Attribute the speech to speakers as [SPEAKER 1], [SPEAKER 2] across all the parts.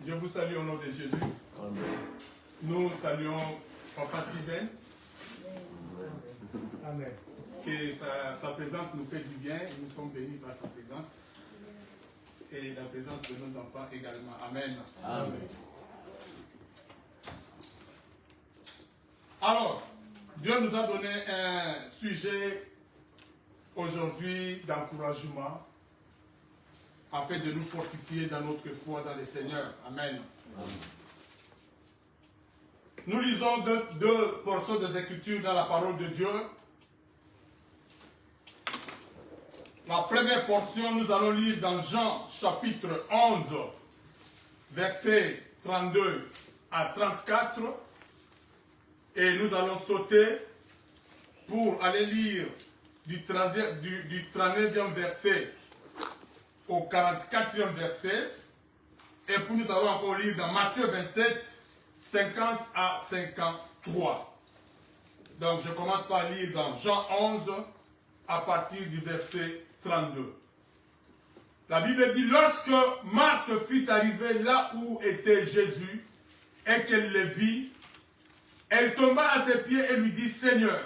[SPEAKER 1] Je vous salue au nom de Jésus.
[SPEAKER 2] Amen.
[SPEAKER 1] Nous saluons Papa Steven.
[SPEAKER 3] Amen.
[SPEAKER 1] Que sa présence nous fait du bien. Nous sommes bénis par sa présence. Et la présence de nos enfants également. Amen.
[SPEAKER 2] Amen.
[SPEAKER 1] Alors, Dieu nous a donné un sujet aujourd'hui d'encouragement afin de nous fortifier dans notre foi dans le Seigneur. Amen.
[SPEAKER 2] Amen.
[SPEAKER 1] Nous lisons deux portions des Écritures dans la parole de Dieu. La première portion, nous allons lire dans Jean chapitre 11, versets 32 à 34. Et nous allons sauter pour aller lire du 39e verset au 44e verset. Et puis nous allons encore lire dans Matthieu 27, 50 à 53. Donc je commence par lire dans Jean 11 à partir du verset 32. La Bible dit, lorsque Marthe fut arrivée là où était Jésus et qu'elle le vit, elle tomba à ses pieds et lui dit, Seigneur,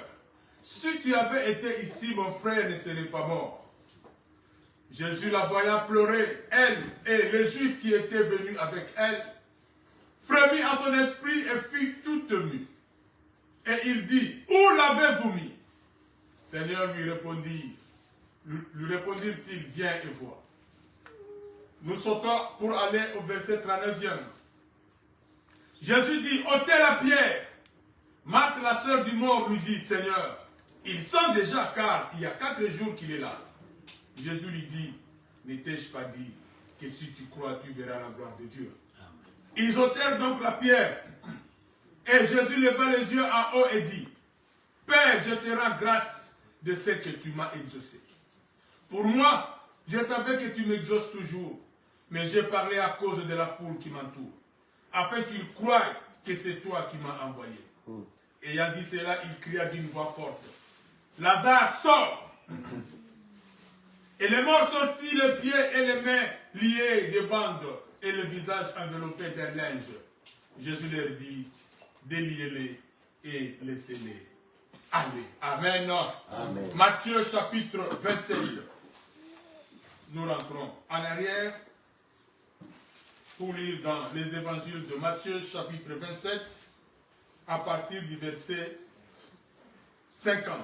[SPEAKER 1] si tu avais été ici, mon frère ne serait pas mort. Jésus la voyant pleurer, elle et les Juifs qui étaient venus avec elle, frémit à son esprit et fut toute mue. Et il dit, où l'avez-vous mis? Seigneur lui répondirent-ils, viens et vois. Nous sautons pour aller au verset 39e. Jésus dit, ôtez la pierre. Marthe, la sœur du mort, lui dit, Seigneur, il sent déjà car il y a 4 jours qu'il est là. Jésus lui dit, ne t'ai-je pas dit que si tu crois, tu verras la gloire de Dieu. Amen. Ils ôtèrent donc la pierre. Et Jésus leva les yeux en haut et dit, Père, je te rends grâce de ce que tu m'as exaucé. Pour moi, je savais que tu m'exauces toujours, mais j'ai parlé à cause de la foule qui m'entoure, afin qu'ils croient que c'est toi qui m'as envoyé. Ayant dit cela, il cria d'une voix forte, Lazare, sort! Et les morts sortis, les pieds et les mains liés de bandes et le visage enveloppé d'un linge. Jésus leur dit, déliez-les et laissez-les aller. Amen.
[SPEAKER 2] Amen.
[SPEAKER 1] Matthieu chapitre 27. Nous rentrons en arrière pour lire dans les évangiles de Matthieu chapitre 27 à partir du verset 50.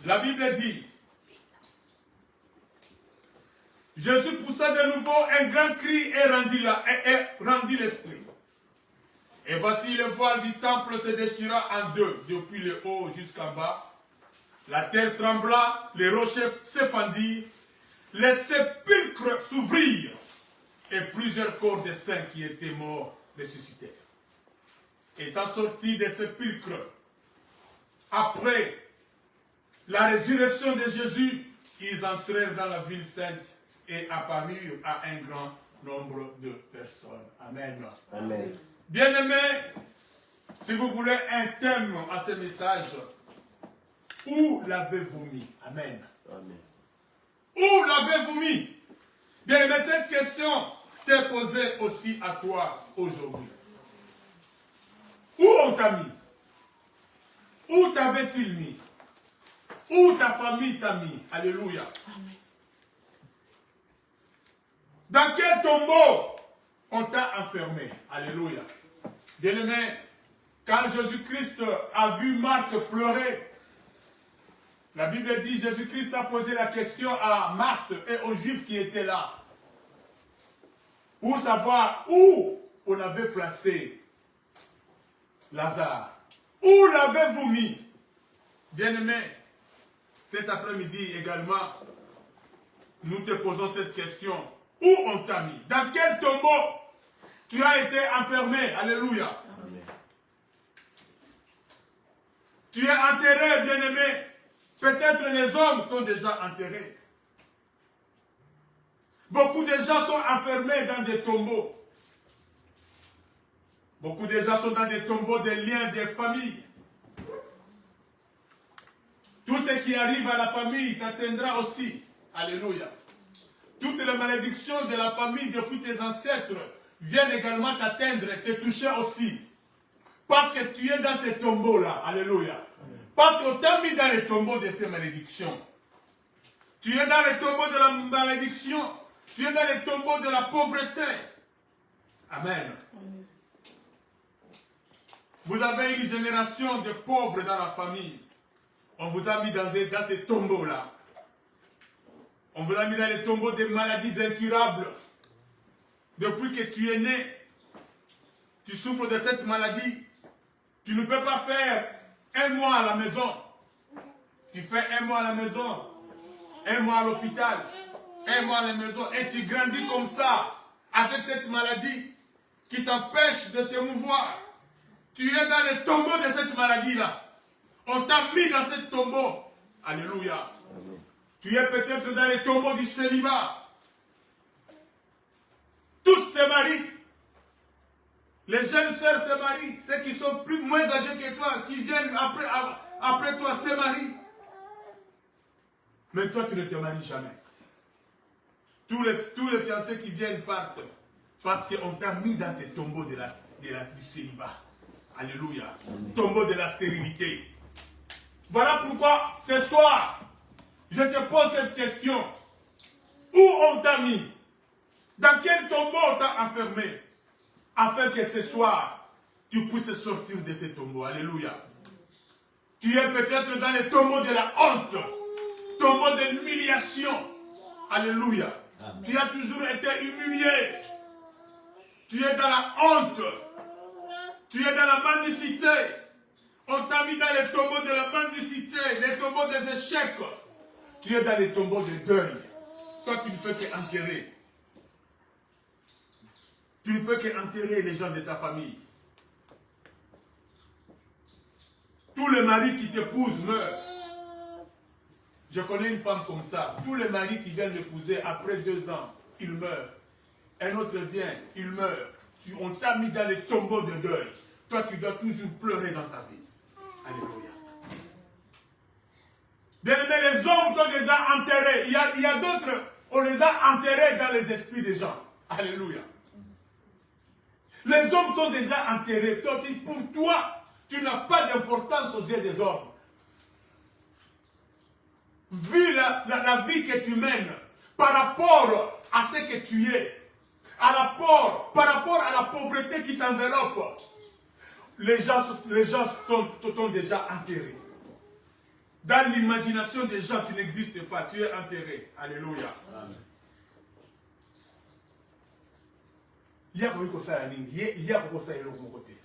[SPEAKER 1] La Bible dit, Jésus poussa de nouveau un grand cri et rendit l'esprit. Et voici le voile du temple se déchira en deux, depuis le haut jusqu'en bas. La terre trembla, les rochers s'effandirent, les sépulcres s'ouvrirent, et plusieurs corps de saints qui étaient morts ressuscitèrent. Étant sortis des sépulcres, après la résurrection de Jésus, ils entrèrent dans la ville sainte et apparurent à un grand nombre de personnes. Amen.
[SPEAKER 2] Amen.
[SPEAKER 1] Bien-aimés, si vous voulez un thème à ce message, où l'avez-vous mis? Amen.
[SPEAKER 2] Amen.
[SPEAKER 1] Où l'avez-vous mis? Bien-aimés, cette question t'est posée aussi à toi aujourd'hui. Où on t'a mis? Où t'avait-il mis? Où ta famille t'a mis? Alléluia. Amen. Dans quel tombeau on t'a enfermé? Alléluia. Bien-aimé, quand Jésus-Christ a vu Marthe pleurer, la Bible dit Jésus-Christ a posé la question à Marthe et aux Juifs qui étaient là pour savoir où on avait placé Lazare. Où l'avez-vous mis? Bien-aimé, cet après-midi également, nous te posons cette question. Où on t'a mis? Dans quel tombeau tu as été enfermé? Alléluia.
[SPEAKER 2] Amen.
[SPEAKER 1] Tu es enterré, bien-aimé. Peut-être les hommes t'ont déjà enterré. Beaucoup de gens sont enfermés dans des tombeaux. Beaucoup de gens sont dans des tombeaux des liens, des familles. Tout ce qui arrive à la famille t'atteindra aussi. Alléluia. Toutes les malédictions de la famille depuis tes ancêtres viennent également t'atteindre, te toucher aussi. Parce que tu es dans ces tombeaux-là. Alléluia. Parce qu'on t'a mis dans les tombeaux de ces malédictions. Tu es dans les tombeaux de la malédiction. Tu es dans les tombeaux de la pauvreté. Amen. Vous avez une génération de pauvres dans la famille. On vous a mis dans ces tombeaux-là. On vous a mis dans les tombeaux des maladies incurables. Depuis que tu es né, tu souffres de cette maladie. Tu ne peux pas faire un mois à la maison. Tu fais un mois à la maison, un mois à l'hôpital, un mois à la maison. Et tu grandis comme ça, avec cette maladie qui t'empêche de te mouvoir. Tu es dans les tombeaux de cette maladie-là. On t'a mis dans ce tombeau. Alléluia. Amen. Tu es peut-être dans les tombeaux du célibat. Tous se marient. Les jeunes sœurs se marient. Ceux qui sont moins âgés que toi, qui viennent après toi, se marient. Mais toi, tu ne te maries jamais. Tous les fiancés qui viennent partent. Parce qu'on t'a mis dans ces tombeaux du célibat. Alléluia. Tombeau de la stérilité. Voilà pourquoi ce soir, je te pose cette question. Où on t'a mis? Dans quel tombeau on t'a enfermé? Afin que ce soir, tu puisses sortir de ce tombeau. Alléluia. Tu es peut-être dans les tombeaux de la honte. Tombeau de l'humiliation. Alléluia. Amen. Tu as toujours été humilié. Tu es dans la honte. Tu es dans la mendicité. On t'a mis dans les tombeaux de la mendicité, les tombeaux des échecs. Tu es dans les tombeaux de deuil. Toi, tu ne fais qu'enterrer. Tu ne fais qu'enterrer les gens de ta famille. Tous les maris qui t'épousent meurent. Je connais une femme comme ça. Tous les maris qui viennent l'épouser, après 2 ans, ils meurent. Un autre vient, il meurt. On t'a mis dans les tombeaux de deuil. Toi, tu dois toujours pleurer dans ta vie. Alléluia. Bien aimé, les hommes t'ont déjà enterré. Il y a d'autres, on les a enterrés dans les esprits des gens. Alléluia. Les hommes t'ont déjà enterré. Pour toi, tu n'as pas d'importance aux yeux des hommes. Vu la vie que tu mènes, par rapport à ce que tu es, par rapport à la pauvreté qui t'enveloppe, les gens t'ont déjà enterré. Dans l'imagination des gens, tu n'existes pas, tu es enterré. Alléluia. Amen.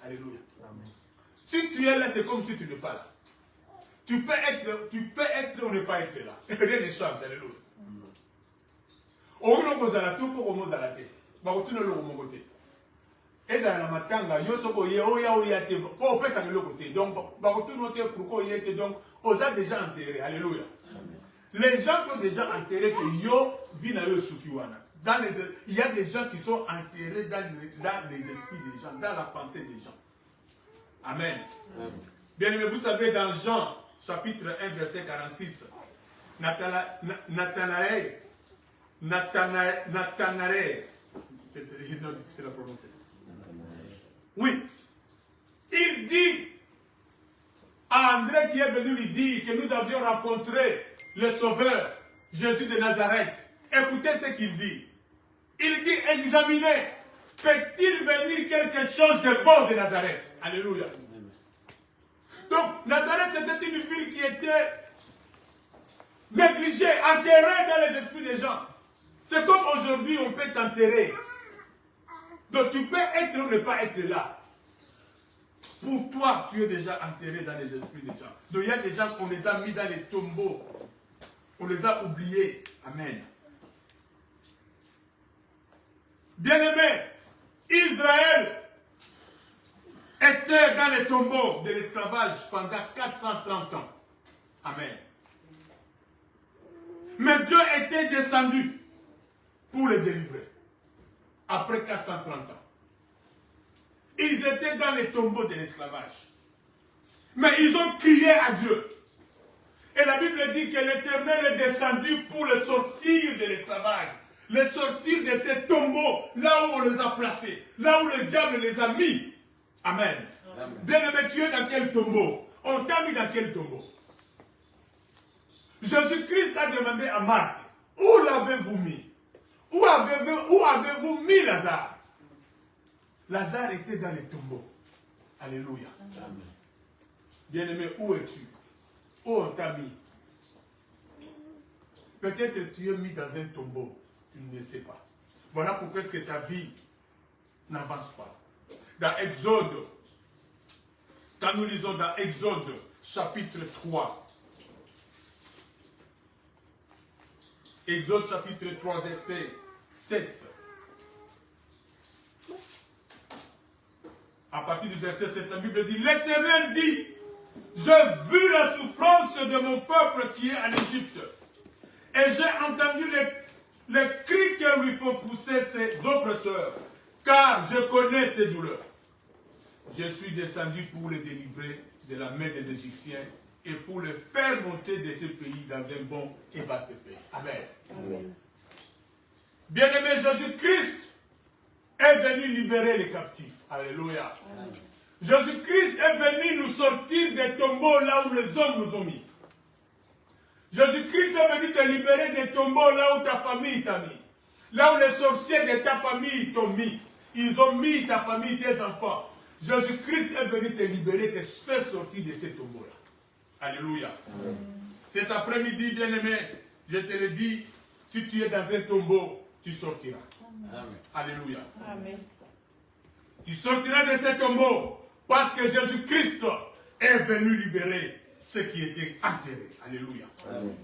[SPEAKER 1] Alléluia. Amen. Si tu es là, c'est comme si tu n'es pas là. Tu peux être ou ne pas être là. Rien ne change. Alléluia. Et dans la matanga, yosoko ye oya te ko pesa le côté. Donc bakotu noté pourquoi il était donc aux a déjà enterré. Alléluia. Les gens qui ont déjà enterré que yo vina yo sukiwana. Il y a des gens qui sont enterrés dans les esprits des gens, dans la pensée des gens. Amen. Bien aimé, vous savez dans Jean chapitre 1 verset 46, Nathanaël, c'est difficile à prononcer. Oui. Il dit à André qui est venu lui dire que nous avions rencontré le Sauveur, Jésus de Nazareth. Écoutez ce qu'il dit. Il dit, examinez, peut-il venir quelque chose de bon de Nazareth? Alléluia. Donc, Nazareth, c'était une ville qui était négligée, enterrée dans les esprits des gens. C'est comme aujourd'hui, on peut t'enterrer. Donc tu peux être ou ne pas être là. Pour toi, tu es déjà enterré dans les esprits des gens. Donc il y a des gens qu'on les a mis dans les tombeaux. On les a oubliés. Amen. Bien-aimés, Israël était dans les tombeaux de l'esclavage pendant 430 ans. Amen. Mais Dieu était descendu pour les délivrer. Après 430 ans. Ils étaient dans les tombeaux de l'esclavage. Mais ils ont crié à Dieu. Et la Bible dit que l'Éternel est descendu pour les sortir de l'esclavage. les sortir de ces tombeaux, là où on les a placés, là où le diable les a mis. Amen. Bien-aimé, tu es dans quel tombeau? On t'a mis dans quel tombeau? Jésus-Christ a demandé à Marthe, où l'avez-vous mis? Où avez-vous mis Lazare? Lazare était dans les tombeaux. Alléluia. Bien-aimé, où es-tu? Où on t'a mis? Peut-être tu es mis dans un tombeau, tu ne le sais pas. Voilà pourquoi est-ce que ta vie n'avance pas. Dans Exode, quand nous lisons dans Exode chapitre 3, Exode chapitre 3 verset 7. À partir du verset 7, la Bible dit, l'Éternel dit, j'ai vu la souffrance de mon peuple qui est en Égypte. Et j'ai entendu les cris que lui font pousser ses oppresseurs, car je connais ses douleurs. Je suis descendu pour les délivrer de la main des Égyptiens et pour les faire monter de ce pays dans un bon et vaste pays. Amen. Amen. Bien-aimé, Jésus-Christ est venu libérer les captifs. Alléluia. Jésus-Christ est venu nous sortir des tombeaux là où les hommes nous ont mis. Jésus-Christ est venu te libérer des tombeaux là où ta famille t'a mis. Là où les sorciers de ta famille t'ont mis. Ils ont mis ta famille, tes enfants. Jésus-Christ est venu te libérer, te faire sortir de ces tombeaux-là. Alléluia. Amen. Cet après-midi, bien-aimé, je te le dis, si tu es dans un tombeau, tu sortiras. Amen. Alléluia. Amen. Tu sortiras de ce tombeau parce que Jésus-Christ est venu libérer ceux qui étaient enterrés. Alléluia. Amen.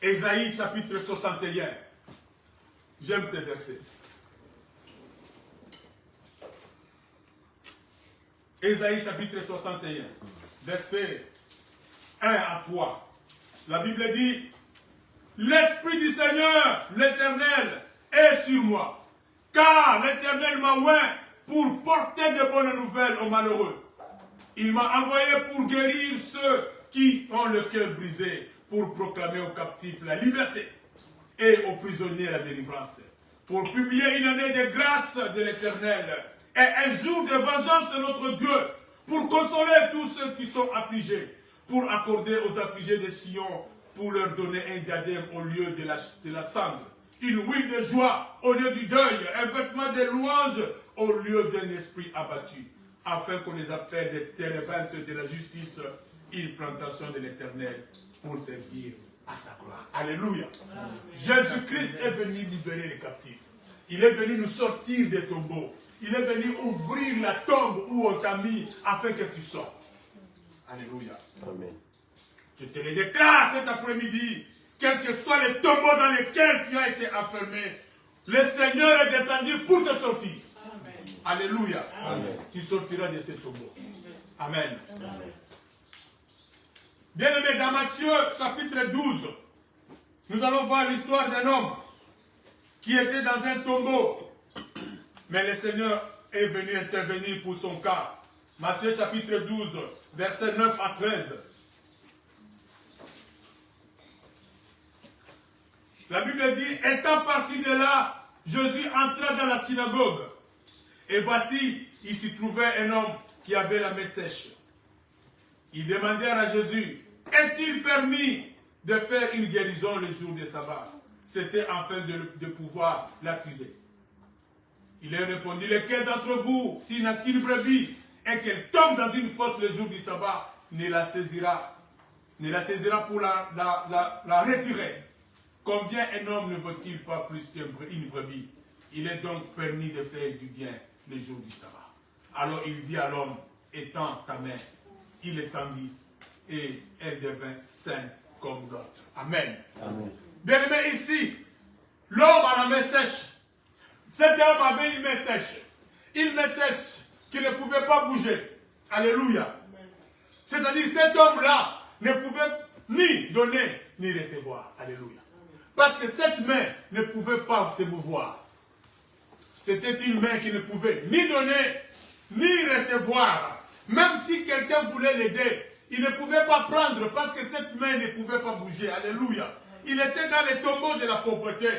[SPEAKER 1] Ésaïe chapitre 61. J'aime ce verset. Ésaïe chapitre 61, verset 1 à 3. La Bible dit, l'Esprit du Seigneur, l'Éternel, est sur moi, car l'Éternel m'a oint pour porter de bonnes nouvelles aux malheureux. Il m'a envoyé pour guérir ceux qui ont le cœur brisé, pour proclamer aux captifs la liberté et aux prisonniers la délivrance, pour publier une année de grâce de l'Éternel et un jour de vengeance de notre Dieu, pour consoler tous ceux qui sont affligés, pour accorder aux affligés de Sion, pour leur donner un diadème au lieu de la cendre, une huile de joie au lieu du deuil, un vêtement de louange au lieu d'un esprit abattu, afin qu'on les appelle des térébintes de la justice, une plantation de l'Éternel, pour servir à sa gloire. Alléluia. Jésus-Christ est venu libérer les captifs. Il est venu nous sortir des tombeaux. Il est venu ouvrir la tombe où on t'a mis afin que tu sortes. Alléluia. Amen. Je te le déclare cet après-midi, quels que soient les tombeaux dans lesquels tu as été enfermé, le Seigneur est descendu pour te sortir. Amen. Alléluia. Amen. Tu sortiras de ces tombeaux. Amen. Amen. Bien-aimé, dans Matthieu chapitre 12, nous allons voir l'histoire d'un homme qui était dans un tombeau. Mais le Seigneur est venu intervenir pour son cas. Matthieu chapitre 12, versets 9 à 13. La Bible dit, étant parti de là, Jésus entra dans la synagogue. Et voici, il s'y trouvait un homme qui avait la main sèche. Ils demandèrent à Jésus, est-il permis de faire une guérison le jour du sabbat? C'était afin de pouvoir l'accuser. Il leur répondit, lequel d'entre vous, s'il n'a qu'une brebis, et qu'elle tombe dans une fosse le jour du sabbat, ne la saisira pour la retirer? Combien un homme ne vaut-il pas plus qu'une brebis? Il est donc permis de faire du bien le jour du sabbat. Alors il dit à l'homme, étends ta main. Il l'étendit et elle devint saine comme d'autres. Amen. Amen. Bien aimé, ici, l'homme a la main sèche. Cet homme avait une main sèche. Une main sèche qui ne pouvait pas bouger. Alléluia. C'est-à-dire cet homme-là ne pouvait ni donner ni recevoir. Alléluia. Parce que cette main ne pouvait pas se mouvoir. C'était une main qui ne pouvait ni donner ni recevoir. Même si quelqu'un voulait l'aider, il ne pouvait pas prendre parce que cette main ne pouvait pas bouger. Alléluia. Il était dans les tombeaux de la pauvreté.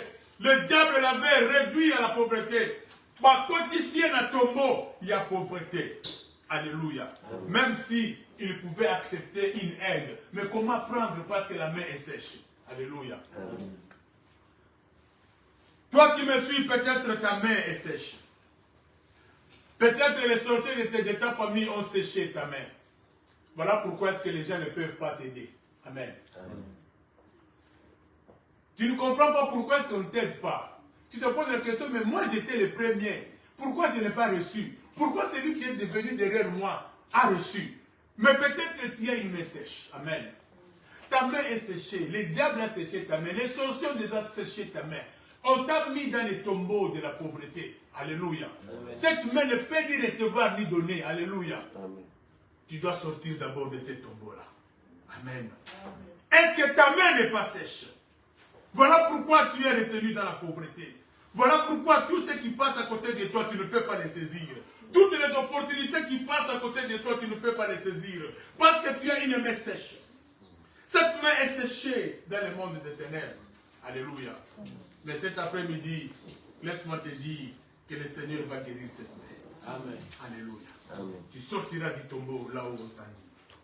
[SPEAKER 1] Le diable l'avait réduit à la pauvreté. Par contre, ici, à tombeau, il y a pauvreté. Alléluia. Même si il pouvait accepter une aide. Mais comment prendre parce que la main est sèche? Alléluia. Toi qui me suis, peut-être ta main est sèche. Peut-être les sorciers de ta famille ont séché ta main. Voilà pourquoi est-ce que les gens ne peuvent pas t'aider. Amen. Tu ne comprends pas pourquoi est-ce qu'on ne t'aide pas. Tu te poses la question, mais moi j'étais le premier. Pourquoi je n'ai pas reçu? Pourquoi celui qui est devenu derrière moi a reçu? Mais peut-être que tu as une main sèche. Amen. Ta main est séchée. Le diable a séché ta main. Les sorciers ont déjà séché ta main. On t'a mis dans les tombeaux de la pauvreté. Alléluia. Amen. Cette main ne peut ni recevoir ni donner. Alléluia. Amen. Tu dois sortir d'abord de ces tombeaux-là. Amen. Est-ce que ta main n'est pas sèche? Voilà pourquoi tu es retenu dans la pauvreté. Voilà pourquoi tout ce qui passe à côté de toi, tu ne peux pas les saisir. Toutes les opportunités qui passent à côté de toi, tu ne peux pas les saisir. Parce que tu as une main sèche. Cette main est séchée dans le monde des ténèbres. Alléluia. Mais cet après-midi, laisse-moi te dire que le Seigneur va guérir cette main. Amen. Alléluia. Amen. Tu sortiras du tombeau là où on t'a dit.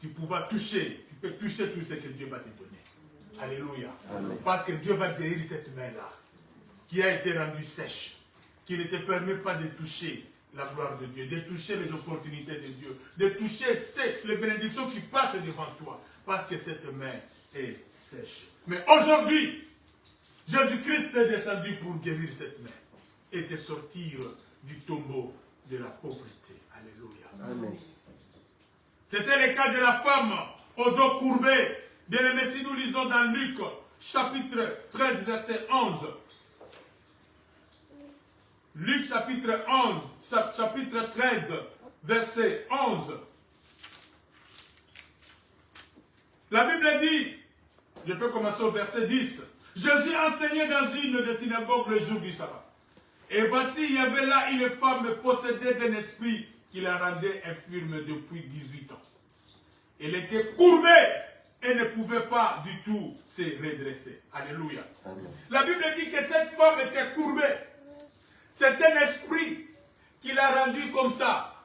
[SPEAKER 1] Tu pourras toucher, tu peux toucher tout ce que Dieu va te donner. Alléluia. Amen. Parce que Dieu va guérir cette main-là, qui a été rendue sèche, qui ne te permet pas de toucher la gloire de Dieu, de toucher les opportunités de Dieu, de toucher les bénédictions qui passent devant toi, parce que cette main est sèche. Mais aujourd'hui, Jésus-Christ est descendu pour guérir cette main et te sortir du tombeau de la pauvreté. Alléluia. Amen. C'était le cas de la femme au dos courbé. Bien aimé, si nous lisons dans Luc, chapitre 13, verset 11. Luc, chapitre 13, verset 11. La Bible dit, je peux commencer au verset 10. Jésus enseignait dans une des synagogues le jour du sabbat. Et voici, il y avait là une femme possédée d'un esprit qui la rendait infirme depuis 18 ans. Elle était courbée et ne pouvait pas du tout se redresser. Alléluia. Amen. La Bible dit que cette femme était courbée. C'est un esprit qui l'a rendue comme ça.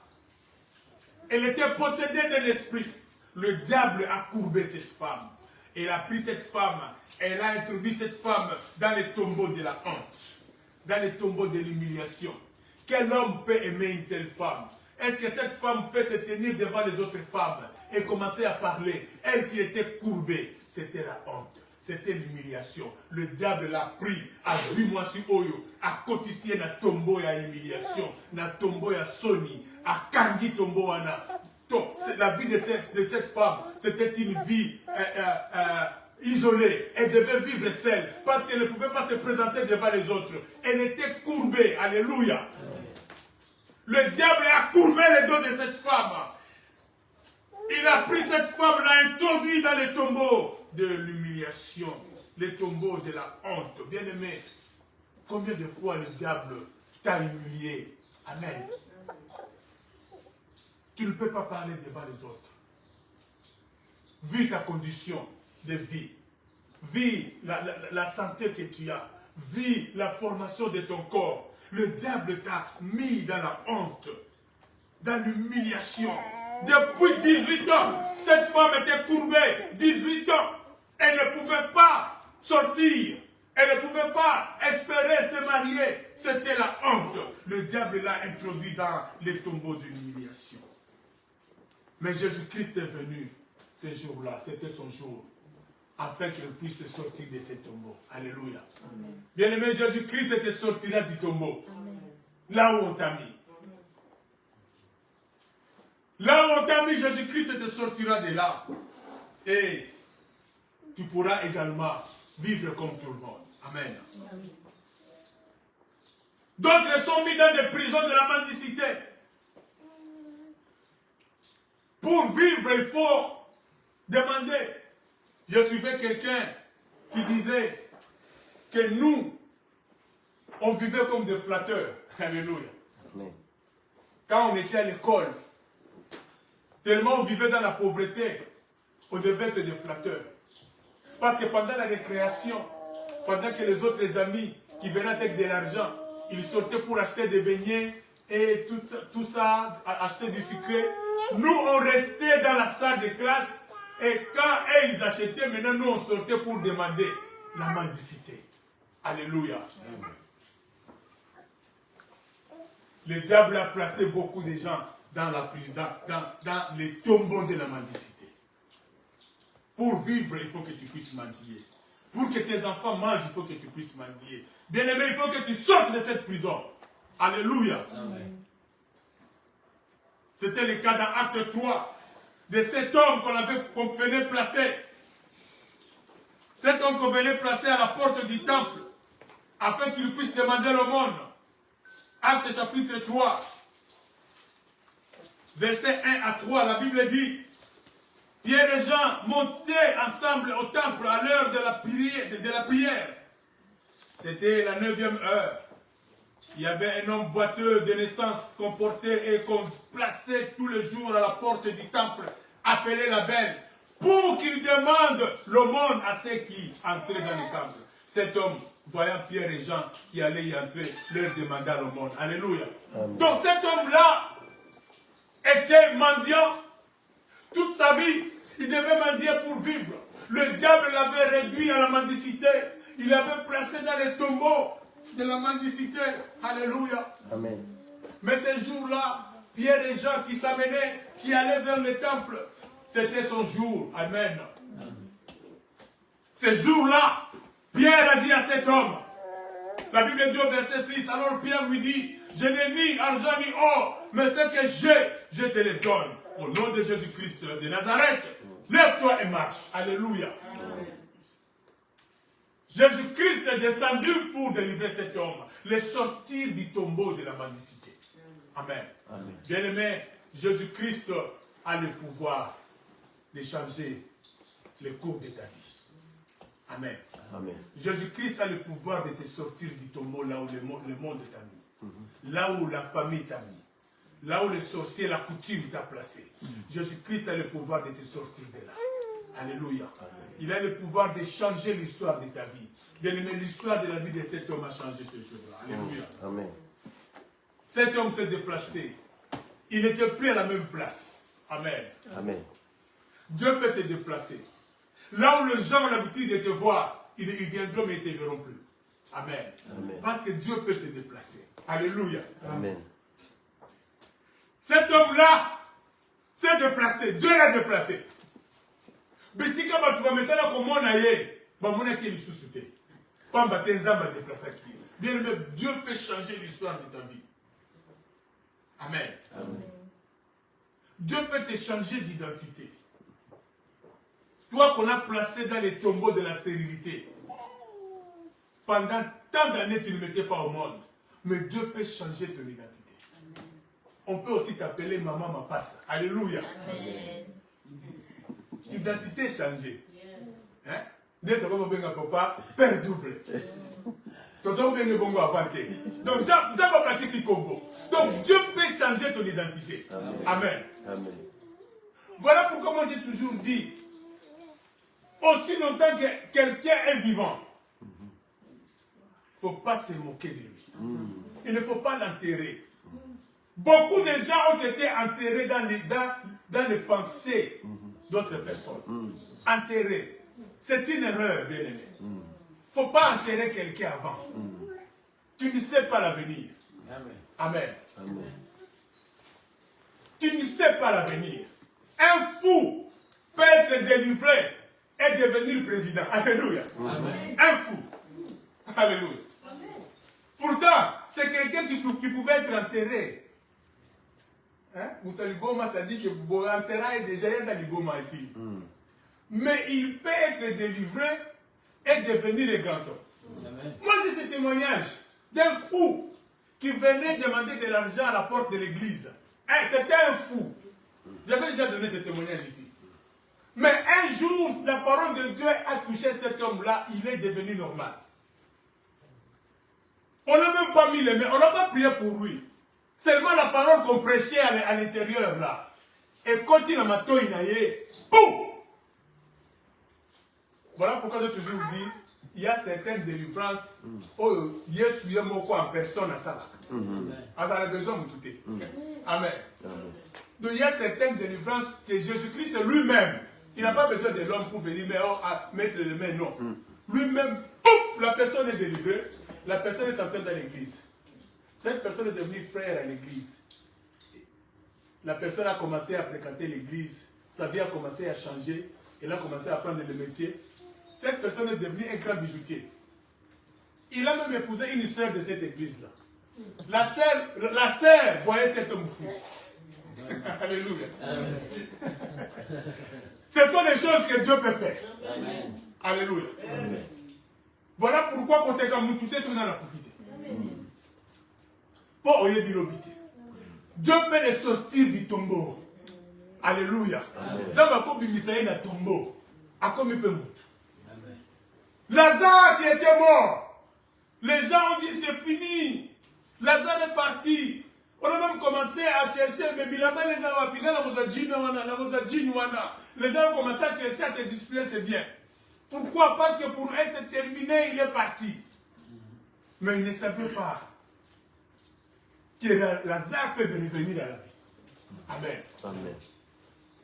[SPEAKER 1] Elle était possédée d'un esprit. Le diable a courbé cette femme. Elle a pris cette femme, elle a introduit cette femme dans les tombeaux de la honte, dans les tombeaux de l'humiliation. Quel homme peut aimer une telle femme? Est-ce que cette femme peut se tenir devant les autres femmes et commencer à parler? Elle qui était courbée, c'était la honte, c'était l'humiliation. Le diable l'a pris, a vu moi sur Oyo, a cotisé na tombeau à humiliation, na tombeau à Sony, a kangi tombeau à la vie de cette femme, c'était une vie isolée. Elle devait vivre seule parce qu'elle ne pouvait pas se présenter devant les autres. Elle était courbée. Alléluia. Le diable a courbé le dos de cette femme. Il a pris cette femme, l'a introduit dans les tombeaux de l'humiliation, les tombeaux de la honte. Bien-aimé, combien de fois le diable t'a humilié? Amen. Tu ne peux pas parler devant les autres. Vis ta condition de vie. Vis la santé que tu as. Vis la formation de ton corps. Le diable t'a mis dans la honte, dans l'humiliation. Depuis 18 ans, cette femme était courbée. 18 ans. Elle ne pouvait pas sortir. Elle ne pouvait pas espérer se marier. C'était la honte. Le diable l'a introduit dans les tombeaux de l'humiliation. Mais Jésus-Christ est venu ce jour-là, c'était son jour, afin qu'elle puisse sortir de ce tombeau. Alléluia. Bien-aimé, Jésus-Christ te sortira du tombeau. Amen. Là où on t'a mis. Amen. Là où on t'a mis, Jésus-Christ te sortira de là. Et tu pourras également vivre comme tout le monde. Amen. Amen. D'autres sont mis dans des prisons de la mendicité. Pour vivre, il faut demander. Je suivais quelqu'un qui disait que nous, on vivait comme des flatteurs. Alléluia. Quand on était à l'école, tellement on vivait dans la pauvreté, on devait être des flatteurs. Parce que pendant la récréation, pendant que les autres amis qui venaient avec de l'argent, ils sortaient pour acheter des beignets et tout ça, acheter du sucre. Nous, on restait dans la salle de classe et quand ils achetaient, maintenant nous, on sortait pour demander la mendicité. Alléluia. Le diable a placé beaucoup de gens dans les tombeaux de la mendicité. Pour vivre, il faut que tu puisses mendier. Pour que tes enfants mangent, il faut que tu puisses mendier. Bien-aimé, il faut que tu sortes de cette prison. Alléluia. Amen. C'était le cas dans Acte 3 de cet homme qu'on venait placer. Cet homme qu'on venait placer à la porte du temple afin qu'il puisse demander l'aumône. Acte chapitre 3, versets 1 à 3, la Bible dit: Pierre et Jean montaient ensemble au temple à l'heure de la prière. C'était la 9e heure. Il y avait un homme boiteux de naissance qu'on portait et qu'on plaçait tous les jours à la porte du temple, appelé la belle, pour qu'il demande l'aumône à ceux qui entraient dans le temple. Cet homme, voyant Pierre et Jean qui allaient y entrer, leur demanda l'aumône. Alléluia. Amen. Donc cet homme-là était mendiant. Toute sa vie, il devait mendier pour vivre. Le diable l'avait réduit à la mendicité. Il l'avait placé dans les tombeaux de la mendicité. Alléluia. Amen. Mais ces jours-là, Pierre et Jean qui s'amenaient, qui allaient vers le temple, c'était son jour. Amen. Ces jours-là, Pierre a dit à cet homme, la Bible dit au verset 6, alors Pierre lui dit, je n'ai ni argent ni or, mais ce que j'ai, je te le donne. Au nom de Jésus-Christ de Nazareth, lève-toi et marche. Alléluia. Jésus-Christ est descendu pour délivrer cet homme, le sortir du tombeau de la mendicité. Amen. Amen. Bien-aimé, Jésus-Christ a le pouvoir de changer le cours de ta vie. Amen. Amen. Jésus-Christ a le pouvoir de te sortir du tombeau là où le monde t'a mis. Là où la famille t'a mis. Là où le sorcier, la coutume t'a placé. Jésus-Christ a le pouvoir de te sortir de là. Alléluia. Amen. Il a le pouvoir de changer l'histoire de ta vie. Bien-aimé, l'histoire de la vie de cet homme a changé ce jour-là. Alléluia. Amen. Cet homme s'est déplacé. Il n'était plus à la même place. Amen. Amen. Dieu peut te déplacer. Là où les gens ont l'habitude de te voir, ils viendront mais ils ne te verront plus. Amen. Amen. Parce que Dieu peut te déplacer. Alléluia. Amen. Cet homme-là s'est déplacé. Dieu l'a déplacé. Mais si quand tu vas me dire comment on a eu, bien aimé, Dieu peut changer l'histoire de ta vie. Amen. Amen. Dieu peut te changer d'identité. Toi qu'on a placé dans les tombeaux de la stérilité, pendant tant d'années tu ne mettais pas au monde, mais Dieu peut changer ton identité. Amen. On peut aussi t'appeler maman ma passe. Alléluia. Amen. Identité changée. Yes. Hein? Dès que tu as papa, père double. Donc Dieu peut changer ton identité. Amen. Amen. Amen. Voilà pourquoi moi j'ai toujours dit, aussi longtemps que quelqu'un est vivant, il ne faut pas se moquer de lui. Il ne faut pas l'enterrer. Beaucoup de gens ont été enterrés dans les pensées d'autres personnes. Enterrés. C'est une erreur, bien aimé. Il ne faut pas enterrer quelqu'un avant. Tu ne sais pas l'avenir. Amen. Amen. Amen. Tu ne sais pas l'avenir. Un fou peut être délivré et devenir président. Alléluia. Amen. Un fou. Alléluia. Amen. Pourtant, c'est quelqu'un qui pouvait être enterré. Hein? Goma, ça dit que enterré est déjà dans le Goma ici. Mais il peut être délivré et devenir le grand homme. Amen. Moi, j'ai ce témoignage d'un fou qui venait demander de l'argent à la porte de l'église. Hein, c'était un fou. J'avais déjà donné ce témoignage ici. Mais un jour, la parole de Dieu a touché cet homme-là, il est devenu normal. On n'a même pas mis les mains, on n'a pas prié pour lui. Seulement la parole qu'on prêchait à l'intérieur là. Et quand il a maté, boum! Voilà pourquoi j'ai toujours dit, il y a certaines délivrances où Jésus est moko en personne à ça. À ça, la besoin de tout. Amen. Donc il y a certaines délivrances que Jésus-Christ lui-même, il n'a pas besoin de l'homme pour venir mettre les mains, non. Lui-même, pouf, la personne est délivrée, la personne est entrée dans l'église. Cette personne est devenue frère à l'église. La personne a commencé à fréquenter l'église, sa vie a commencé à changer, elle a commencé à apprendre le métier. Cette personne est devenue un grand bijoutier. Il a même épousé une sœur de cette église-là. La sœur voyait cet homme fou. Alléluia. Amen. Ce sont des choses que Dieu peut faire. Amen. Alléluia. Amen. Voilà pourquoi conséquemment tout est sur la profiter. Pour oyer bilobité. Dieu peut les sortir du tombeau. Alléluia. Dans ma tombeau. À comme il peut mourir. Lazare qui était mort. Les gens ont dit c'est fini. Lazare est parti. On a même commencé à chercher, mais les gens ont commencé à chercher à se disputer, c'est bien. Pourquoi? Parce que pour eux c'est terminé, il est parti. Mais il ne savait pas que Lazare peut revenir à la vie. Amen. Amen.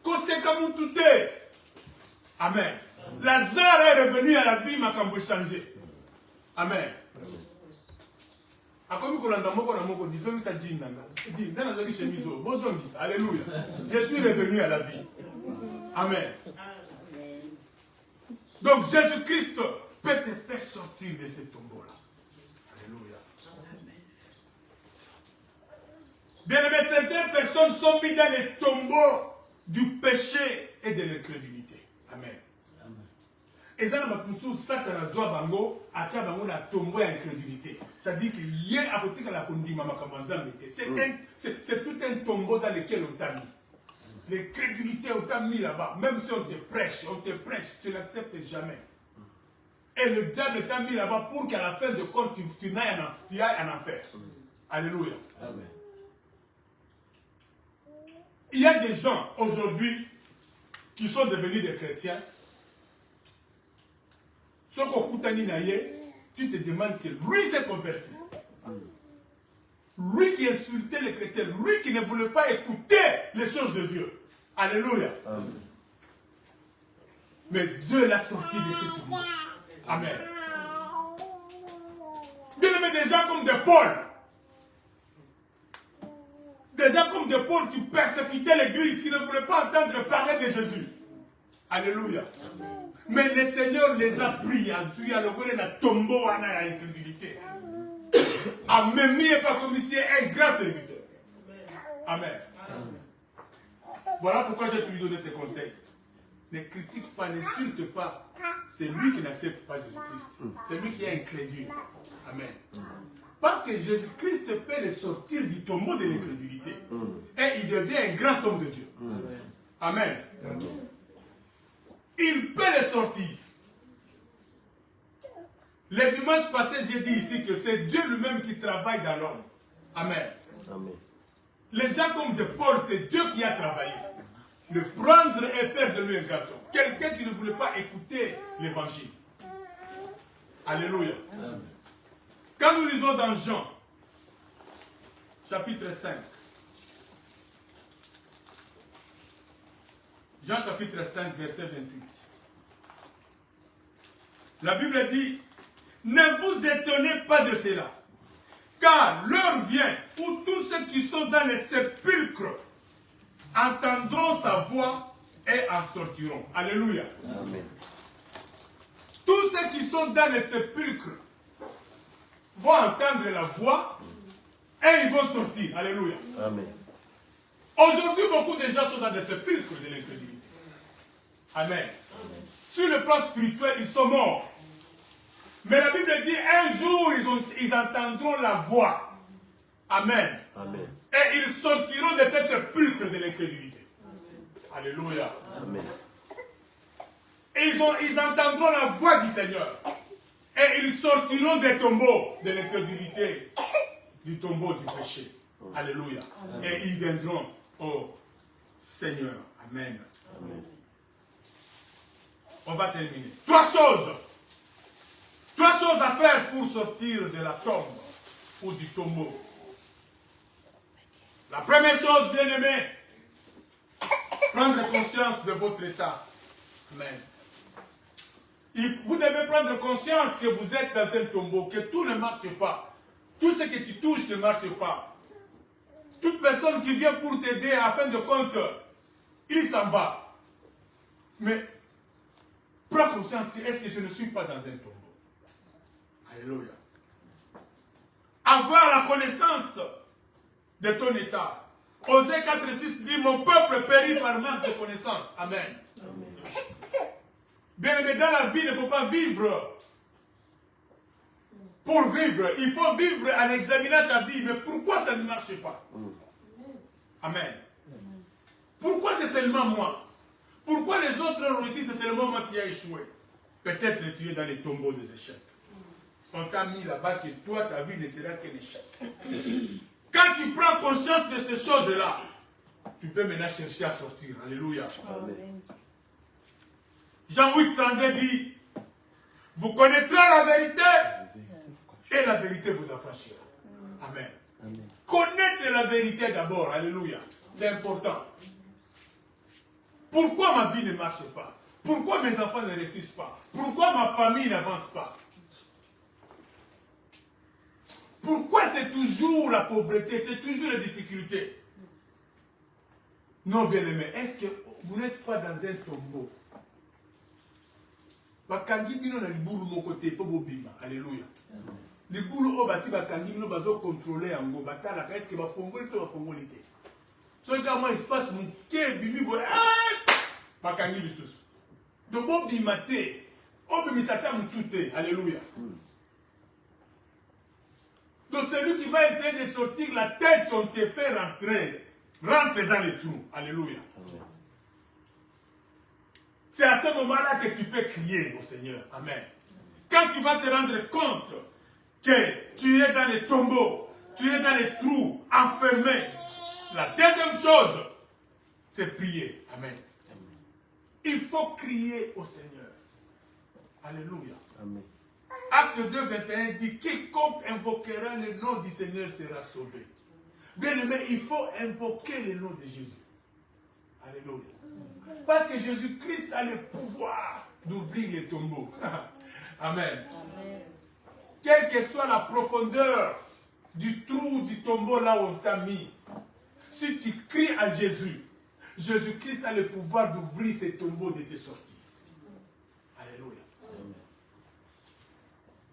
[SPEAKER 1] Conséquemment tout est. Amen. Lazare est revenu à la vie, mais quand vous changez. Amen. Alléluia. Je suis revenu à la vie. Amen. Donc Jésus-Christ peut te faire sortir de ce tombeau-là. Alléluia. Bien aimé, certaines personnes sont mises dans les tombeaux du péché et de l'incrédulité. Amen. Et ça, c'est-à-dire qu'il y a à côté de la c'est tout un tombeau dans lequel on t'a mis. L'incrédulité, on t'a mis là-bas. Même si on te prêche, tu ne l'acceptes jamais. Et le diable t'a mis là-bas pour qu'à la fin de compte, tu ailles en enfer. Alléluia. Amen. Il y a des gens aujourd'hui qui sont devenus des chrétiens. Ce qu'on tu te demandes que lui s'est converti. Lui qui insultait les chrétiens, lui qui ne voulait pas écouter les choses de Dieu. Alléluia. Amen. Mais Dieu l'a sorti de ce tombeau. Amen. Bien aimé, des gens comme des Paul. Des gens comme des Paul qui persécutaient l'église, qui ne voulaient pas entendre parler de Jésus. Alléluia. Amen. Mais le Seigneur les a pris en dessous, à le tombeau à l'incrédulité. Amen. Il n'est pas comme ici un grand serviteur. Amen. Voilà pourquoi j'ai toujours donné ces conseils. Ne critique pas, n'insulte pas. C'est lui qui n'accepte pas Jésus-Christ. C'est lui qui est incrédule. Amen. Parce que Jésus-Christ peut les sortir du tombeau de l'incrédulité. Et il devient un grand homme de Dieu. Amen. Il peut les sortir. Le dimanche passé, j'ai dit ici que c'est Dieu lui-même qui travaille dans l'homme. Amen. Amen. Les gens comme de Paul, c'est Dieu qui a travaillé. Le prendre et faire de lui un grand homme. Quelqu'un qui ne voulait pas écouter l'évangile. Alléluia. Amen. Quand nous lisons dans Jean, chapitre 5. Jean chapitre 5, verset 28. La Bible dit, ne vous étonnez pas de cela, car l'heure vient où tous ceux qui sont dans les sépulcres entendront sa voix et en sortiront. Alléluia. Amen. Tous ceux qui sont dans les sépulcres vont entendre la voix et ils vont sortir. Alléluia. Amen. Aujourd'hui, beaucoup de gens sont dans des sépulcres de l'incrédulité. Amen. Amen. Sur le plan spirituel, ils sont morts. Mais la Bible dit, un jour, ils entendront la voix. Amen. Amen. Et ils sortiront de ces sépulcres de l'incrédulité. Alléluia. Amen. Et ils entendront la voix du Seigneur. Et ils sortiront des tombeaux de l'incrédulité, du tombeau du péché. Alléluia. Amen. Et ils viendront au Seigneur. Amen. Amen. On va terminer. 3 choses Trois choses à faire pour sortir de la tombe ou du tombeau. La première chose, bien aimé, prendre conscience de votre état. Amen. Vous devez prendre conscience que vous êtes dans un tombeau, que tout ne marche pas. Tout ce que tu touches ne marche pas. Toute personne qui vient pour t'aider, à fin de compte, il s'en va. Mais prends conscience que est-ce que je ne suis pas dans un tombeau. Alléluia. Avoir la connaissance de ton état. Osée 4:6 dit, mon peuple périt par manque de connaissance. Amen. Bien aimé, dans la vie, il ne faut pas vivre pour vivre. Il faut vivre en examinant ta vie. Mais pourquoi ça ne marche pas? Amen. Pourquoi c'est seulement moi? Pourquoi les autres ont réussi, c'est seulement moi qui ai échoué? Peut-être tu es dans les tombeaux des échecs. On t'a mis là-bas que toi, ta vie ne sera qu'un échec. Quand tu prends conscience de ces choses-là, tu peux maintenant chercher à sortir. Alléluia.
[SPEAKER 2] Amen.
[SPEAKER 1] Jean 8:32 dit, vous connaîtrez la vérité et la vérité vous affranchira. Amen.
[SPEAKER 2] Amen.
[SPEAKER 1] Connaître la vérité d'abord. Alléluia. C'est important. Pourquoi ma vie ne marche pas? Pourquoi mes enfants ne réussissent pas? Pourquoi ma famille n'avance pas? Pourquoi c'est toujours la pauvreté? C'est toujours la difficulté? Non, bien aimé, est-ce que vous n'êtes pas dans un tombeau? Bakangi bino na libulu mokote il faut bobima. Alléluia. Libulu o basi bakangi bino bazo contrôler yango batala est-ce que bafongoli to bafongoli te? So quand moi espace muke bimi bo bakangi lisusu. Donc bobima te. Obimisa ta mutu te. Alléluia. Donc celui qui va essayer de sortir la tête on te fait rentrer. Rentre dans le trou. Alléluia. C'est à ce moment-là que tu peux crier au Seigneur. Amen. Quand tu vas te rendre compte que tu es dans les tombeaux, tu es dans les trous, enfermé, la deuxième chose, c'est prier. Amen. Il faut crier au Seigneur. Alléluia.
[SPEAKER 2] Amen.
[SPEAKER 1] Acte 2:21 dit, quiconque invoquera le nom du Seigneur sera sauvé. Bien aimé, il faut invoquer le nom de Jésus. Alléluia. Parce que Jésus-Christ a le pouvoir d'ouvrir les tombeaux. Amen.
[SPEAKER 3] Amen.
[SPEAKER 1] Quelle que soit la profondeur du trou, du tombeau là où on t'a mis, si tu cries à Jésus, Jésus-Christ a le pouvoir d'ouvrir ces tombeaux de te sortir. Alléluia.
[SPEAKER 2] Amen.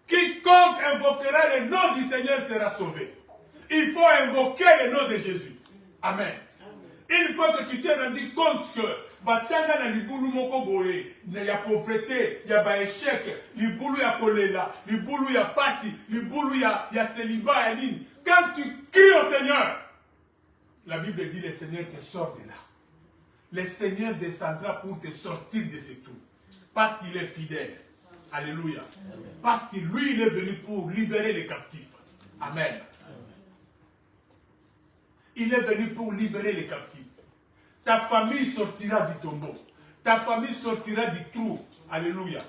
[SPEAKER 1] Quiconque invoquera le nom du Seigneur sera sauvé. Il faut invoquer le nom de Jésus. Amen. Il faut que tu te rendes compte que batianga na libulu moko boye, il y a pauvreté, il y a échec, libulu ya kolela, libulu ya pasi, libulu ya célibat, quand tu cries au Seigneur, la Bible dit le Seigneur te sort de là. Le Seigneur descendra pour te sortir de ce trou. Parce qu'il est fidèle. Alléluia. Amen. Parce que lui, il est venu pour libérer les captifs. Amen. Amen. Il est venu pour libérer les captifs. Ta famille sortira du tombeau. Ta famille sortira du trou. Alléluia.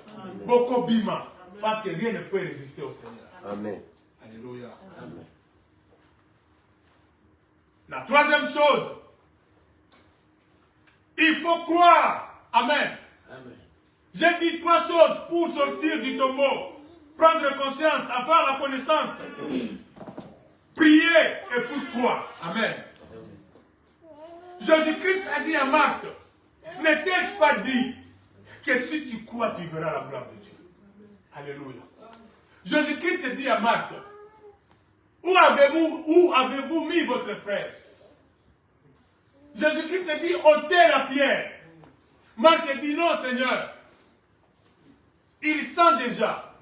[SPEAKER 1] Boko bima. Parce que rien ne peut résister au Seigneur.
[SPEAKER 2] Amen.
[SPEAKER 1] Alléluia.
[SPEAKER 2] Amen.
[SPEAKER 1] La troisième chose, il faut croire. Amen.
[SPEAKER 2] Amen.
[SPEAKER 1] J'ai dit trois choses pour sortir du tombeau. Prendre conscience, avoir la connaissance. Prier et pour croire. Amen. Jésus-Christ a dit à Marthe, ne t'ai-je pas dit que si tu crois, tu verras la gloire de Dieu. Alléluia. Jésus-Christ dit à Marthe, où avez-vous mis votre frère? Jésus-Christ dit, ôtez la pierre. Marthe dit, non Seigneur, il sent déjà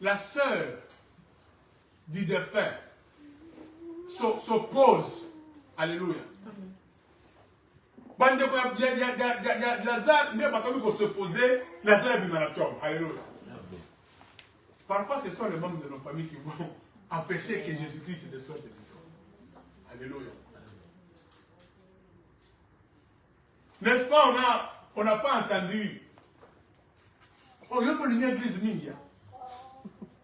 [SPEAKER 1] la sœur du défunt s'oppose. Alléluia. Lazare n'est pas comme s'opposer, Lazare est dans la tombe. Alléluia. Parfois, ce sont les membres de nos familles qui vont empêcher que Jésus-Christ ne sorte du tombe. Alléluia. N'est-ce pas, on n'a pas entendu. Oh, il y a une église mingia.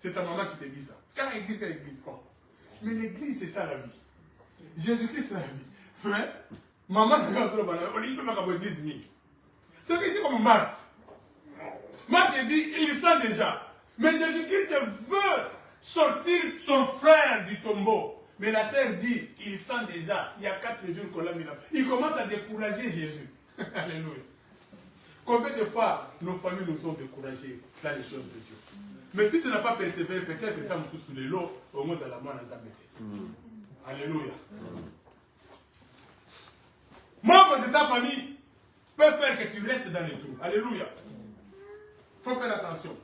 [SPEAKER 1] C'est ta maman qui te dit ça. Quand l'église, quoi. Mais l'église, c'est ça la vie. Jésus-Christ, c'est la vie. Mais, maman, c'est ici comme Marthe. Marthe dit, il sent déjà. Mais Jésus-Christ veut sortir son frère du tombeau. Mais la sœur dit, il sent déjà, il y a 4 jours qu'on l'a mis là. Il commence à décourager Jésus. Alléluia. Combien de fois nos familles nous ont découragés dans les choses de Dieu? Mais si tu n'as pas persévéré, peut-être que tu es sous les lots, au moins à la main dans Alléluia. Membres de ta famille peuvent faire que tu restes dans les trous. Alléluia. Il faut faire attention.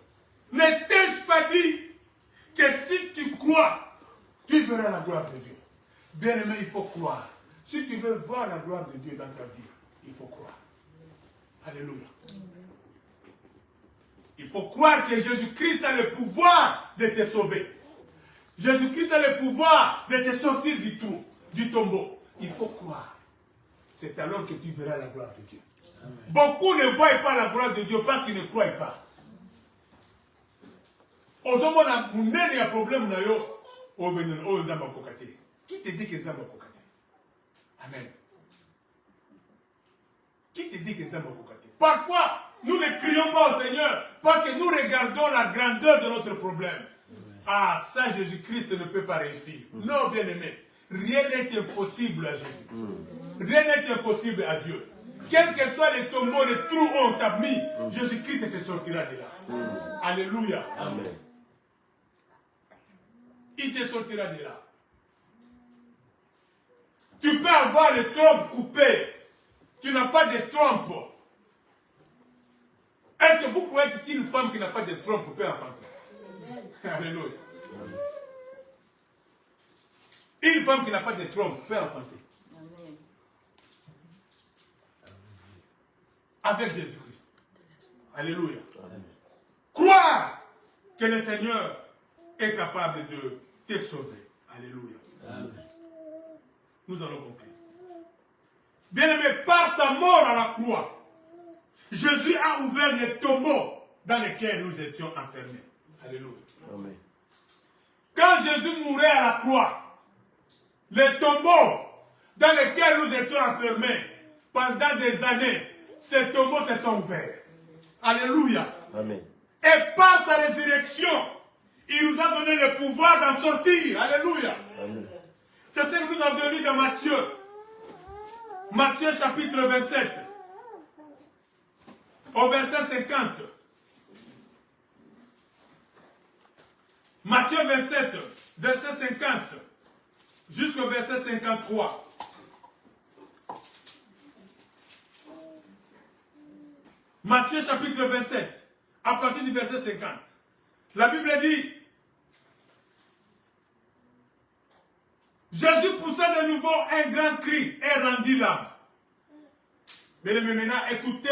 [SPEAKER 1] Ne t'ai-je pas dit que si tu crois, tu verras la gloire de Dieu. Bien aimé, il faut croire. Si tu veux voir la gloire de Dieu dans ta vie, il faut croire. Alléluia. Il faut croire que Jésus-Christ a le pouvoir de te sauver. Jésus-Christ a le pouvoir de te sortir du trou, du tombeau. Il faut croire. C'est alors que tu verras la gloire de Dieu. Amen. Beaucoup ne voient pas la gloire de Dieu parce qu'ils ne croient pas. Aujourd'hui, il y a un problème. Qui te dit que c'est un kokate? Amen. Qui te dit que c'est un kokate? Parfois, nous ne crions pas au Seigneur parce que nous regardons la grandeur de notre problème. Ah, ça, Jésus-Christ ne peut pas réussir. Non, bien-aimé. Rien n'est impossible à Jésus. Rien n'est impossible à Dieu. Quels que soient les tombeaux, les trous où on t'a mis, Jésus-Christ te sortira de là. Alléluia.
[SPEAKER 2] Amen.
[SPEAKER 1] Il te sortira de là. Tu peux avoir les trompes coupées. Tu n'as pas de trompe. Est-ce que vous croyez qu'une femme qui n'a pas de trompe peut enfanter? Alléluia. Une femme qui n'a pas de trompe peut enfanter. Avec Jésus-Christ. Alléluia. Croire que le Seigneur est capable de te sauver. Alléluia. Amen. Nous allons conclure. Bien-aimé, par sa mort à la croix, Jésus a ouvert les tombeaux dans lesquels nous étions enfermés. Alléluia. Amen. Quand Jésus mourait à la croix, les tombeaux dans lesquels nous étions enfermés pendant des années, ces tombeaux se sont ouverts. Alléluia. Amen. Et par sa résurrection, il nous a donné le pouvoir d'en sortir. Alléluia. Amen. C'est ce que nous avons lu dans Matthieu. Matthieu chapitre 27. Au verset 50. Matthieu 27, verset 50. Jusqu'au verset 53. Matthieu chapitre 27, à partir du verset 50. La Bible dit, Jésus poussa de nouveau un grand cri et rendit l'âme. Mais maintenant, écoutez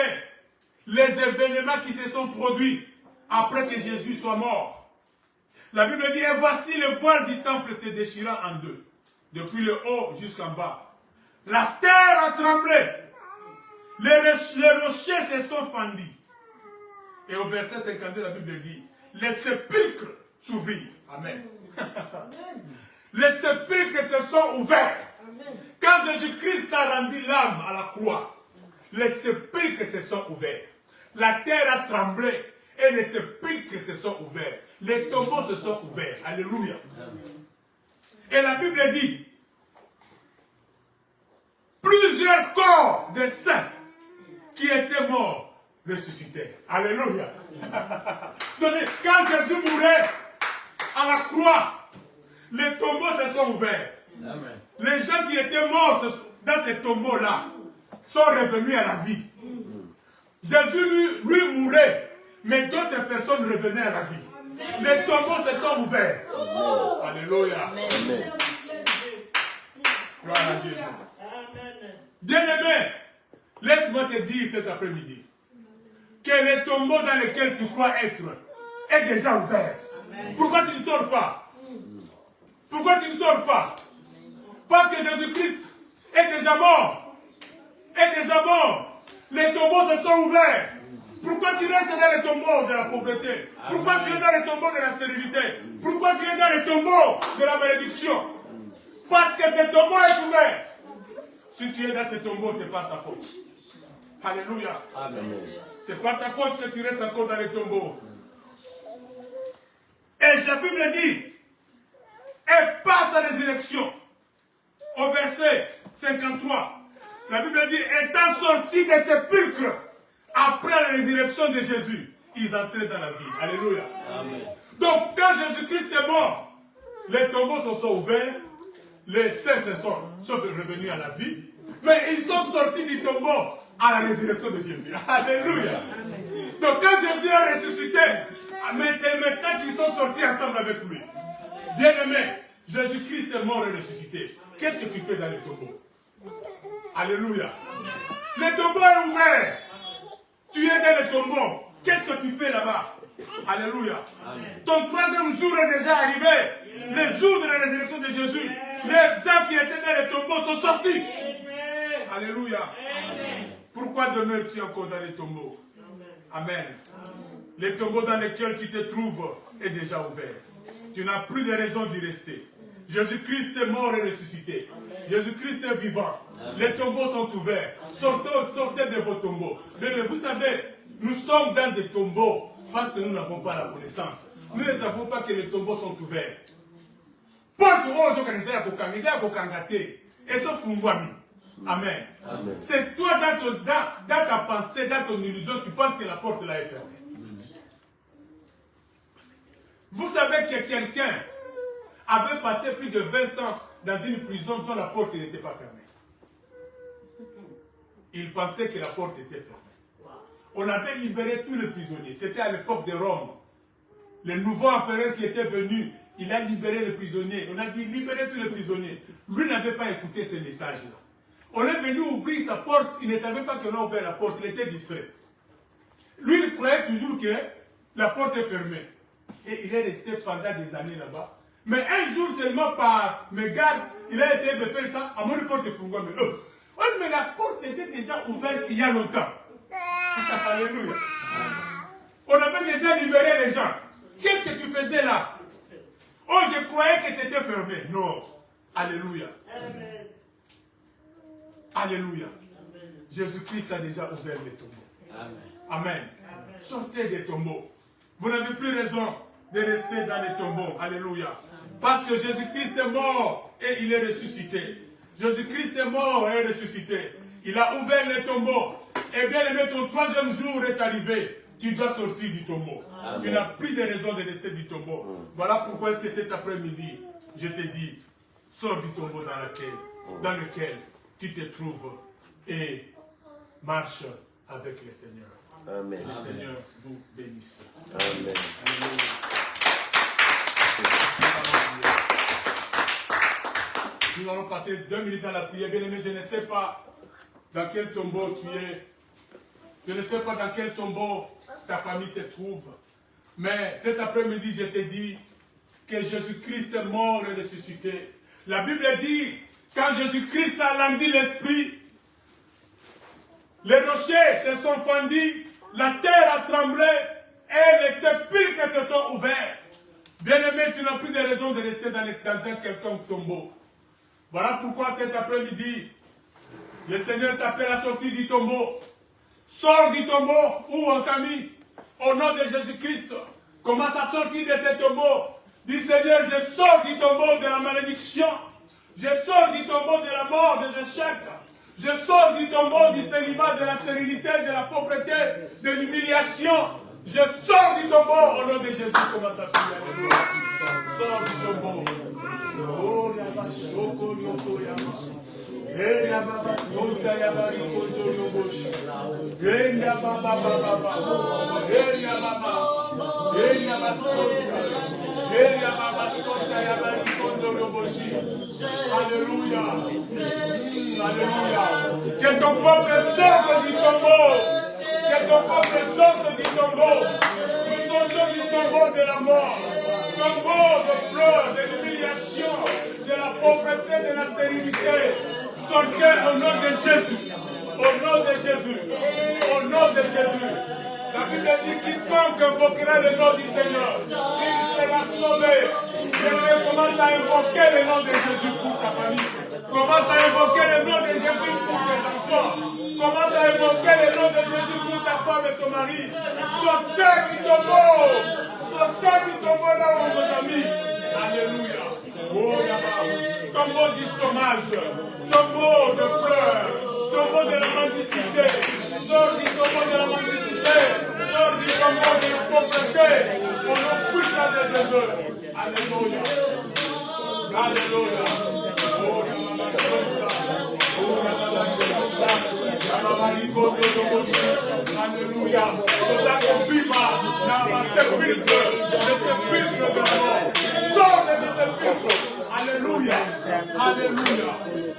[SPEAKER 1] les événements qui se sont produits après que Jésus soit mort. La Bible dit, et voici le voile du temple se déchirant en deux, depuis le haut jusqu'en bas. La terre a tremblé. Les rochers se sont fendus. Et au verset 52, la Bible dit, les sépulcres s'ouvrirent. Amen. Les sépulcres se sont ouverts. Quand Jésus-Christ a rendu l'âme à la croix, les sépulcres se sont ouverts. La terre a tremblé et les sépulcres se sont ouverts. Les tombeaux se sont ouverts. Alléluia. Et la Bible dit, plusieurs corps de saints qui étaient morts ressuscitèrent. Alléluia. Donc, quand Jésus mourait à la croix, les tombeaux se sont ouverts. Amen. Les gens qui étaient morts dans ces tombeaux-là sont revenus à la vie. Jésus lui mourait, mais d'autres personnes revenaient à la vie. Amen. Les tombeaux se sont ouverts. Oh. Alléluia. Amen. Gloire à Jésus. Bien-aimé, laisse-moi te dire cet après-midi que les tombeaux dans lesquels tu crois être est déjà ouvert. Amen. Pourquoi tu ne sors pas? Pourquoi tu ne sors pas? Parce que Jésus-Christ est déjà mort. Est déjà mort. Les tombeaux se sont ouverts. Pourquoi tu restes dans les tombeaux de la pauvreté? Pourquoi tu es dans les tombeaux de la stérilité? Pourquoi tu es dans les tombeaux de la malédiction? Parce que ce tombeau est ouvert. Si tu es dans ce tombeau, ce n'est pas ta faute. Alléluia.
[SPEAKER 2] Amen.
[SPEAKER 1] Ce n'est pas ta faute que tu restes encore dans les tombeaux. Et la Bible dit, et par sa résurrection, au verset 53, la Bible dit, étant sortis des sépulcres, après la résurrection de Jésus, ils entraient dans la vie. Alléluia. Amen. Donc, quand Jésus-Christ est mort, les tombeaux se sont ouverts, les saints sont revenus à la vie, mais ils sont sortis du tombeau à la résurrection de Jésus. Alléluia. Donc, quand Jésus est ressuscité, c'est maintenant qu'ils sont sortis ensemble avec lui. Bien-aimé, Jésus-Christ est mort et ressuscité. Qu'est-ce que tu fais dans les tombeaux? Alléluia. Le tombeau est ouvert. Tu es dans le tombeau. Qu'est-ce que tu fais là-bas? Alléluia. Amen. Ton troisième jour est déjà arrivé. Le jour de la résurrection de Jésus. Les âmes qui étaient dans le tombeau sont sortis. Amen. Alléluia. Amen. Pourquoi demeures-tu encore dans les tombeaux? Amen. Amen. Les tombeaux dans lesquels tu te trouves est déjà ouvert. Tu n'as plus de raison d'y rester. Jésus-Christ est mort et ressuscité. Jésus-Christ est vivant. Les tombeaux sont ouverts. Sortez de vos tombeaux. Mais vous savez, nous sommes dans des tombeaux parce que nous n'avons pas la connaissance. Nous ne savons pas que les tombeaux sont ouverts. Amen. C'est toi dans ta pensée, dans ton illusion, tu penses que la porte là est fermée. Vous savez que quelqu'un avait passé plus de 20 ans dans une prison dont la porte n'était pas fermée. Il pensait que la porte était fermée. On avait libéré tous les prisonniers. C'était à l'époque de Rome. Le nouveau empereur qui était venu, il a libéré les prisonniers. On a dit libérez tous les prisonniers. Lui n'avait pas écouté ces messages-là. On est venu ouvrir sa porte. Il ne savait pas qu'on a ouvert la porte. Il était distrait. Lui, il croyait toujours que la porte est fermée. Et il est resté pendant des années là-bas. Mais un jour seulement par mégarde, il a essayé de faire ça. À mon porte est pourquoi mais la porte était déjà ouverte il y a longtemps. Alléluia. On avait déjà libéré les gens. Qu'est-ce que tu faisais là? Oh, je croyais que c'était fermé. Non. Alléluia. Amen. Alléluia. Jésus-Christ a déjà ouvert les tombeaux. Amen. Amen. Amen. Sortez des tombeaux. Vous n'avez plus raison de rester dans les tombeaux. Alléluia. Parce que Jésus-Christ est mort et il est ressuscité. Jésus-Christ est mort et est ressuscité. Il a ouvert les tombeaux. Et bien aimé, ton troisième jour est arrivé. Tu dois sortir du tombeau. Amen. Tu n'as plus de raison de rester du tombeau. Voilà pourquoi est-ce que cet après-midi, je te dis, sors du tombeau dans lequel tu te trouves et marche avec le Seigneur. Amen. Le Seigneur vous bénisse. Amen. Amen. Nous allons passer 2 minutes dans la prière. Bien aimé, je ne sais pas dans quel tombeau tu es. Je ne sais pas dans quel tombeau ta famille se trouve. Mais cet après-midi, je te dis que Jésus-Christ est mort et ressuscité. La Bible dit, quand Jésus-Christ a landé l'esprit, les rochers se sont fendus, la terre a tremblé et les sépulcres se sont ouverts. Bien-aimé, tu n'as plus de raison de rester dans quelconque tombeau. Voilà pourquoi cet après-midi, le Seigneur t'appelle à sortir du tombeau. Sors du tombeau où on t'a mis. Au nom de Jésus-Christ, commence à sortir de ce tombeau. Dis Seigneur, je sors du tombeau de la malédiction. Je sors du tombeau de la mort, des échecs. Je sors du tombeau du célibat, de la stérilité, de la pauvreté, de l'humiliation. Je sors du tombeau au nom de Jésus. Commence à prier. Sors du tombeau. Oh, Alléluia. Alléluia. Que ton peuple sorte du tombeau. Que ton peuple sorte du tombeau. Nous sortons du tombeau de la mort. Tombeau de pleurs, de l'humiliation, de la pauvreté, de la stérilité. Sortez au nom de Jésus. Au nom de Jésus. Au nom de Jésus. La Bible dit quiconque invoquera le nom du Seigneur, il sera sauvé. Bien-aimé, commence à invoquer le nom de Jésus pour ta famille. Commence à invoquer le nom de Jésus pour tes enfants. Commence à invoquer le nom de Jésus pour ta femme et ton mari. Sortez qui tombeau. Sortez qui tombeau là où vos amis. Alléluia. Oh là-bas. Tombeau du chômage. Tombeau de pleurs. Tombeau de la mendicité. Sors du tombeau de la mendicité. Sors du tombeau de la pauvreté. Au nom puissant de Jésus. Alléluia. Alléluia. Oh là-bas. Alléluia. Nous accomplissons dans ma sépulcre, le sépulcre de la mort. Sors de mes sépulcres. Alléluia. Alléluia.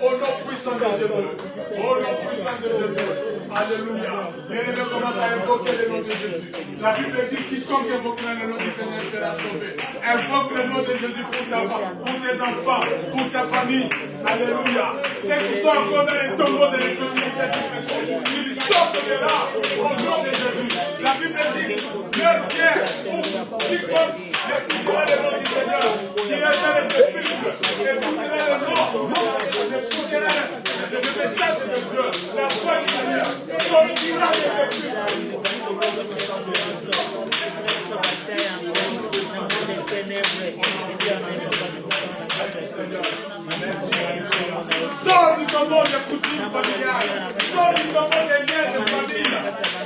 [SPEAKER 1] Au nom puissant de Jésus. Au nom puissant de Jésus. Alléluia. Bien-aimé, commence à invoquer le nom de Jésus. La Bible dit quiconque invoquera le nom du Seigneur sera sauvé. Invoque le nom de Jésus pour ta femme, pour tes enfants, pour ta famille. Alléluia. Ceux qui sont encore dans les tombeaux de l'incrédulité du péché, ils sortent de là au nom de Jésus. La Bible dit leur pierre pour quiconque écoutera le nom du Seigneur, qui est dans les sépulcres, écoutera le nom, écoutera le message de Dieu, la voix du Seigneur, sortira des sépulcres. Sors du tombeau de coutumes familiales. Sors du tombeau des liens de famille.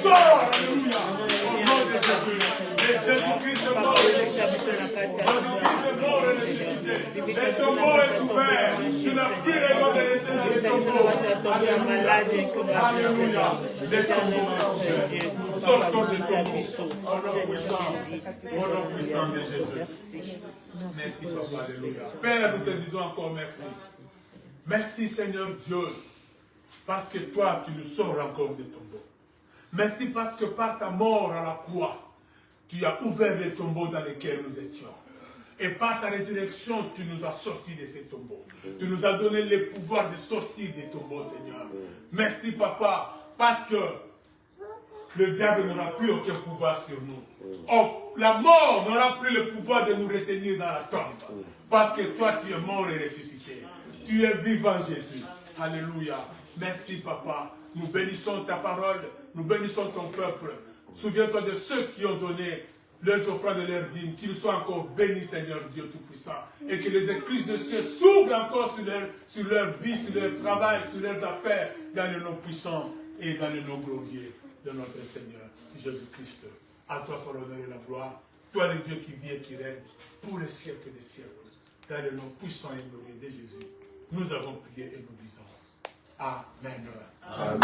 [SPEAKER 1] Sors, alléluia. Au nom de Jésus. Et Jésus-Christ est mort et ressuscité. Jésus-Christ est mort et ressuscité. Le tombeau est ouvert. Tu n'as plus raison de laisser dans les tombeaux. Alléluia. Alléluia. Les tombeaux. Sortons des tombeaux. Au nom puissant de Jésus. Merci, Papa. Alléluia. Père, nous te disons encore merci. Merci Seigneur Dieu, parce que toi tu nous sors encore des tombeaux. Merci parce que par ta mort à la croix, tu as ouvert les tombeaux dans lesquels nous étions. Et par ta résurrection, tu nous as sortis de ces tombeaux. Tu nous as donné le pouvoir de sortir des tombeaux, Seigneur. Merci Papa, parce que le diable n'aura plus aucun pouvoir sur nous. Oh, la mort n'aura plus le pouvoir de nous retenir dans la tombe. Parce que toi tu es mort et ressuscité. Tu es vivant, Jésus. Alléluia. Merci, Papa. Nous bénissons ta parole. Nous bénissons ton peuple. Souviens-toi de ceux qui ont donné leurs offrandes et leurs dîmes. Qu'ils soient encore bénis, Seigneur Dieu Tout-Puissant. Et que les écluses de cieux s'ouvrent encore sur leur vie, sur leur travail, sur leurs affaires, dans le nom puissant et dans le nom glorieux de notre Seigneur Jésus-Christ. À toi soit l'honneur et la gloire. Toi, le Dieu qui vit et qui règne pour les siècles des siècles. Dans le nom puissant et glorieux de Jésus. Nous avons prié et nous disons Amen.
[SPEAKER 2] Amen.